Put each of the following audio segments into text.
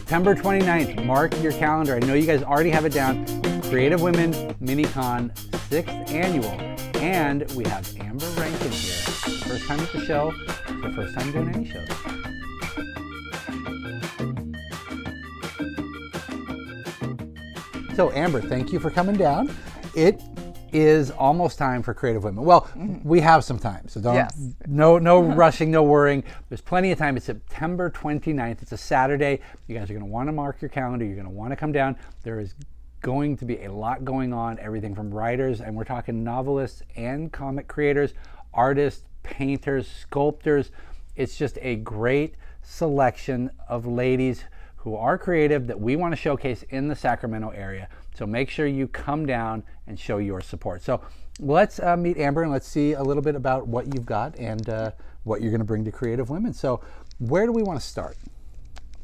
September 29th, mark your calendar. I know you guys already have it down. Creative Women Minicon 6th Annual. And we have Amber Rankin here. First time at the show, the first time doing any shows. So Amber, thank you for coming down. It is almost time for Creative Women. Well, we have some time, so no rushing, no worrying. There's plenty of time. It's September 29th. It's a Saturday. You guys are going to want to mark your calendar. You're going to want to come down. There is going to be a lot going on, everything from writers, and we're talking novelists and comic creators, artists, painters, sculptors. It's just a great selection of ladies who are creative that we want to showcase in the Sacramento area. So make sure you come down and show your support. So let's meet Amber and let's see a little bit about what you've got and what you're going to bring to Creative Women. So where do we want to start?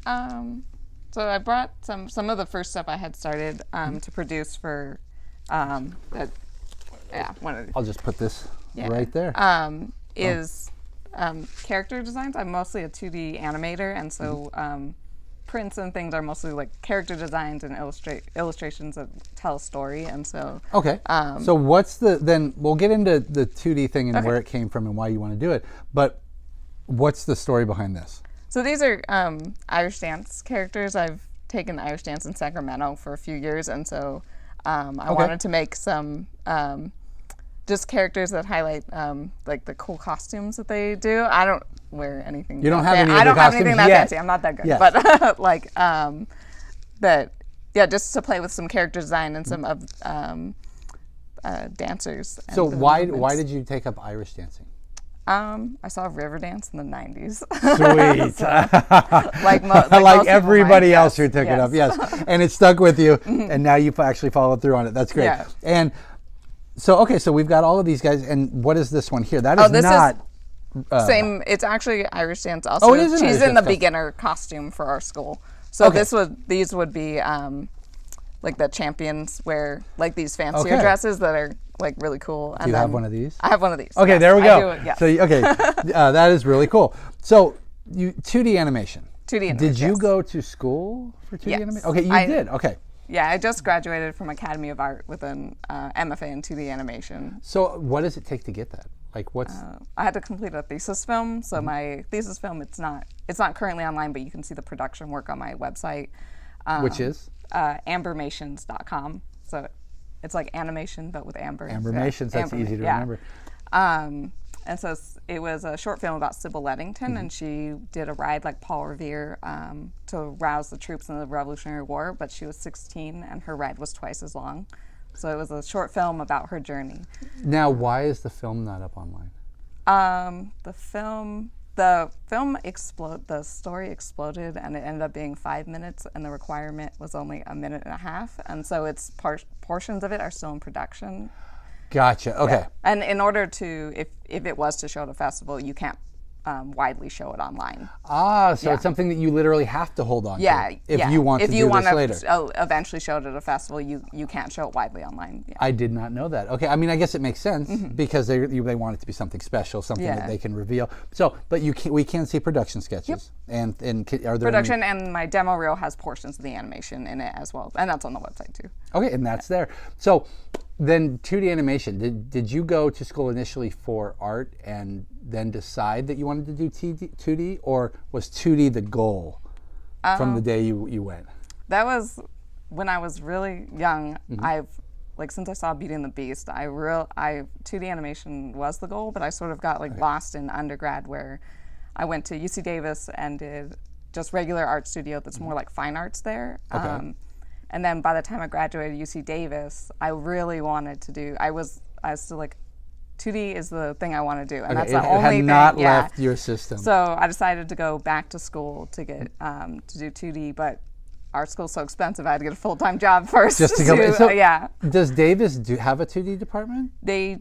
So I brought some of the first stuff I had started to produce for one of I'll just put this right there. Is character designs. I'm mostly a 2D animator, and so prints and things are mostly like character designs and illustrations that tell a story. And so so what's then we'll get into the 2D thing and where it came from and why you want to do it, but what's the story behind this? So these are Irish dance characters. I've taken Irish dance in Sacramento for a few years, and so I wanted to make some just characters that highlight like the cool costumes that they do. I don't wear anything. You don't have any. I don't have anything that fancy. I'm not that good. But like, just to play with some character design and some of dancers. So why did you take up Irish dancing? I saw Riverdance in the 90s. Sweet. like like everybody else who took it up, and it stuck with you, and now you've actually followed through on it. That's great. Yeah. And so so we've got all of these guys, and what is this one here? That is not same. It's actually Irish dance. Also, it is. She's in the beginner costume for our school. So these would be like the champions wear like these fancier dresses that are like really cool. Do you have one of these? I have one of these. Okay, there we go. I do, yes. So that is really cool. So 2D animation. 2D animation. Did you go to school for 2D animation? Okay, you did. Okay. Yeah, I just graduated from Academy of Art with an MFA in 2D animation. So what does it take to get that? Like what's? I had to complete a thesis film. So my thesis film, it's not currently online, but you can see the production work on my website. Which is? ambermations.com. So it's like animation, but with Amber. Ambermations, that's easy to remember. And so it was a short film about Sybil Leddington, and she did a ride like Paul Revere to rouse the troops in the Revolutionary War, but she was 16 and her ride was twice as long. So it was a short film about her journey. Now, why is the film not up online? The story exploded, and it ended up being 5 minutes, and the requirement was only 1.5 minutes, and so it's portions of it are still in production. Gotcha. Okay. Yeah. And in order to, if it was to show at a festival, you can't widely show it online. So it's something that you literally have to hold on to if you want to do this later. If you want to eventually show it at a festival, you can't show it widely online. Yeah. I did not know that. Okay, I mean, I guess it makes sense because they want it to be something special, something that they can reveal. So, but we can see production sketches. And are there and my demo reel has portions of the animation in it as well, and that's on the website too. Okay, and that's there. So then 2D animation, did you go to school initially for art and then decide that you wanted to do 2D, or was 2D the goal from the day you went? That was when I was really young. I've since I saw Beauty and the Beast, 2D animation was the goal, but I sort of got lost in undergrad where I went to UC Davis and did just regular art studio that's more like fine arts there. And then by the time I graduated UC Davis, I really wanted to do, I was still like, 2D is the thing I want to do, and that's the only thing. It had not left your system. So I decided to go back to school to get to do 2D, but art school's so expensive, I had to get a full-time job first. Just to go. So does Davis have a 2D department? They,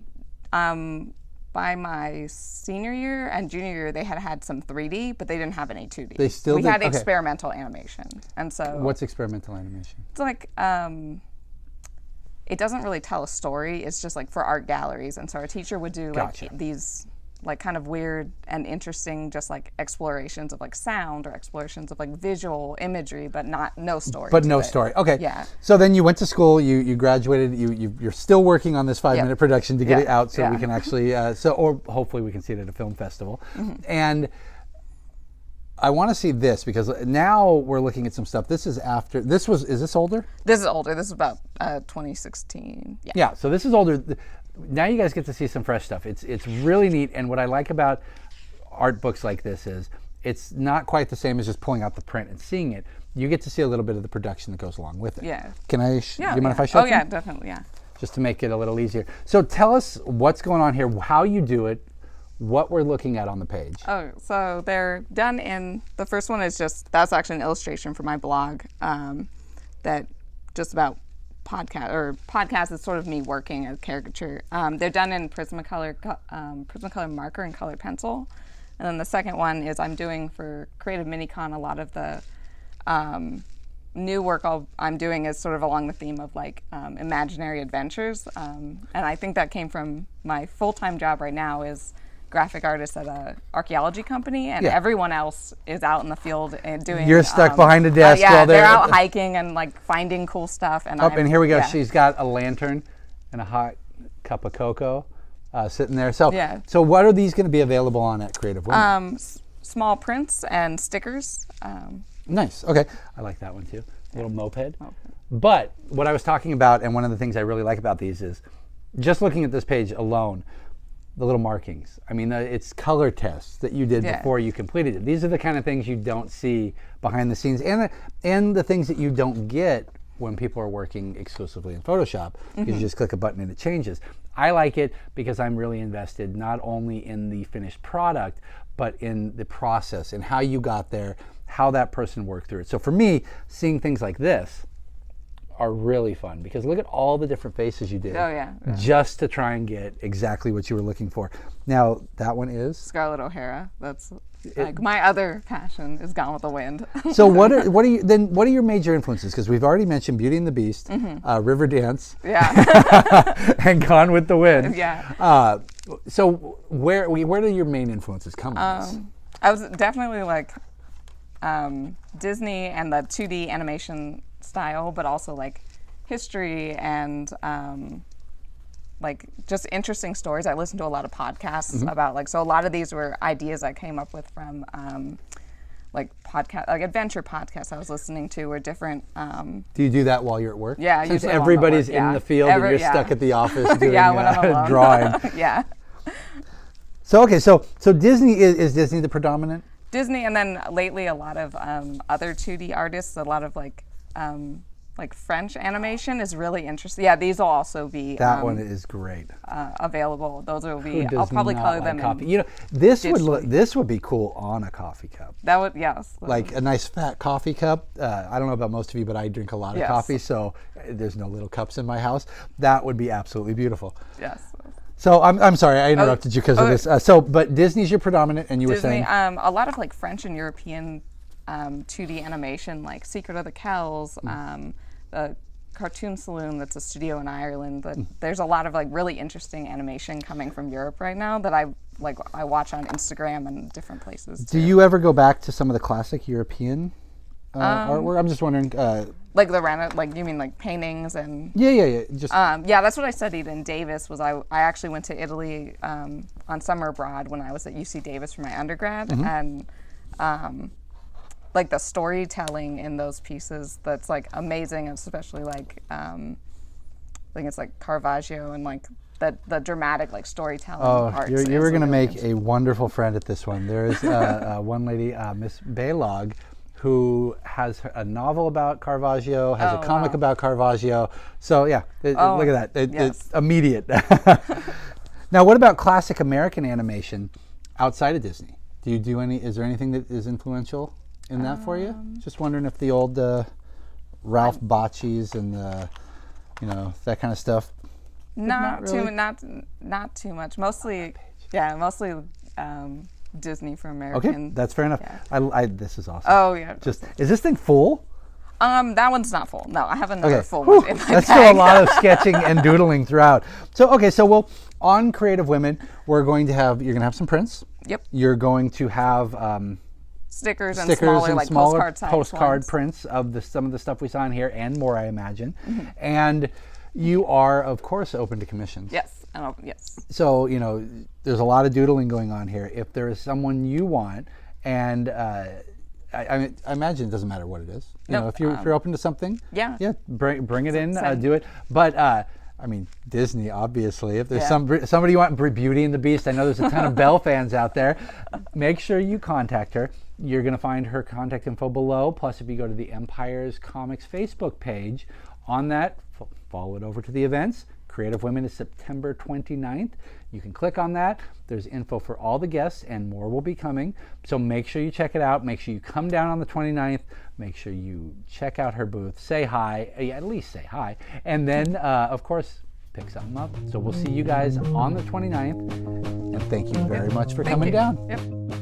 by my senior year and junior year, they had some 3D, but they didn't have any 2D. We had experimental animation, and so. What's experimental animation? It's like. It doesn't really tell a story. It's just like for art galleries, and so our teacher would do these like kind of weird and interesting, just like explorations of like sound or explorations of like visual imagery, but no story. But no story. Okay. Yeah. So then you went to school. You graduated. You're still working on this 5-minute production to get it out, so we can actually or hopefully we can see it at a film festival. And I want to see this because now we're looking at some stuff. This is after. Is this older? This is older. This is about 2016. Yeah. Yeah. So this is older. Now you guys get to see some fresh stuff. It's really neat. And what I like about art books like this is it's not quite the same as just pulling out the print and seeing it. You get to see a little bit of the production that goes along with it. Yeah. Can I? Do you mind if I show? Oh yeah, definitely. Yeah. Just to make it a little easier. So tell us what's going on here, how you do it, what we're looking at on the page. Oh, so they're done in, the first one is that's actually an illustration for my blog that just about podcast is sort of me working as caricature. They're done in Prismacolor marker and colored pencil. And then the second one is I'm doing for Creative Minicon, a lot of the new work I'm doing is sort of along the theme of like imaginary adventures. And I think that came from my full-time job right now is graphic artist at a archaeology company, and everyone else is out in the field and doing. You're stuck behind a desk while they're out hiking and like finding cool stuff. And and here we go. She's got a lantern and a hot cup of cocoa sitting there. So so what are these going to be available on at Creative Women? Small prints and stickers. Nice. Okay, I like that one too. A little moped. But what I was talking about, and one of the things I really like about these is just looking at this page alone. The little markings. I mean, it's color tests that you did before you completed it. These are the kind of things you don't see behind the scenes, and the things that you don't get when people are working exclusively in Photoshop. You just click a button and it changes. I like it because I'm really invested not only in the finished product, but in the process and how you got there, how that person worked through it. So for me, seeing things like this are really fun because look at all the different faces you did just to try and get exactly what you were looking for. Now that one is Scarlett O'Hara. That's like my other passion is Gone with the Wind. So what are your major influences? Because we've already mentioned Beauty and the Beast, Riverdance, and Gone with the Wind. So where do your main influences come from? I was definitely like Disney and the 2D animation style, but also like history and like just interesting stories. I listened to a lot of podcasts about like, so a lot of these were ideas I came up with from like adventure podcasts I was listening to were different. Do you do that while you're at work? Yeah, since everybody's in the field and you're stuck at the office doing when I'm alone. drawing. So okay, so Disney is Disney the predominant? Disney, and then lately a lot of other 2D artists, a lot of like French animation is really interesting. Yeah, these will also be that one is great. Available. Those will be. I'll probably color them coffee. You know, this would be cool on a coffee cup. That would like a nice fat coffee cup. I don't know about most of you, but I drink a lot of coffee, so there's no little cups in my house. That would be absolutely beautiful. Yes. So I'm sorry I interrupted you because of this. But Disney's your predominant, and you were saying a lot of like French and European 2D animation, like Secret of the Kells, the Cartoon Saloon, that's a studio in Ireland. There's a lot of like really interesting animation coming from Europe right now that I watch on Instagram and different places. Do you ever go back to some of the classic European artwork? I'm just wondering. Like like you mean like paintings and just that's what I studied in Davis. Was I actually went to Italy on summer abroad when I was at UC Davis for my undergrad, and like the storytelling in those pieces that's like amazing, especially like I think it's like Caravaggio and like the dramatic like storytelling arts. You were going to make a wonderful friend at this one. There is one lady, Miss Baylog, who has a novel about Caravaggio, has a comic about Caravaggio. So yeah, look at that. It's immediate. Now, what about classic American animation outside of Disney? Do you do is there anything that is influential in that for you? Just wondering if the old Ralph Bacchy's and that kind of stuff. Not too much. Mostly Disney for American. Okay, that's fair enough. Yeah. This is awesome. Oh yeah. Is this thing full? That one's not full. No, I have another full Whew, one in my that's bag. still a lot of sketching and doodling throughout. So, okay, so we'll, on Creative Women, you're going to have some prints. Yep. You're going to have stickers and smaller, like postcard prints of some of the stuff we saw in here and more, I imagine. And you are, of course, open to commissions. Yes. Yes. So, there's a lot of doodling going on here. If there is someone you want, and I imagine it doesn't matter what it is. If you're open to something, yeah, bring it in, do it. But Disney, obviously. If there's somebody you want, Beauty and the Beast, I know there's a ton of Belle fans out there. Make sure you contact her. You're going to find her contact info below. Plus, if you go to the Empire's Comics Facebook page, on that, follow it over to the events. Creative Women is September 29th. You can click on that. There's info for all the guests, and more will be coming. So make sure you check it out. Make sure you come down on the 29th. Make sure you check out her booth. Say hi. At least say hi. And then, of course, pick something up. So we'll see you guys on the 29th. And thank you very much for coming down. Yep.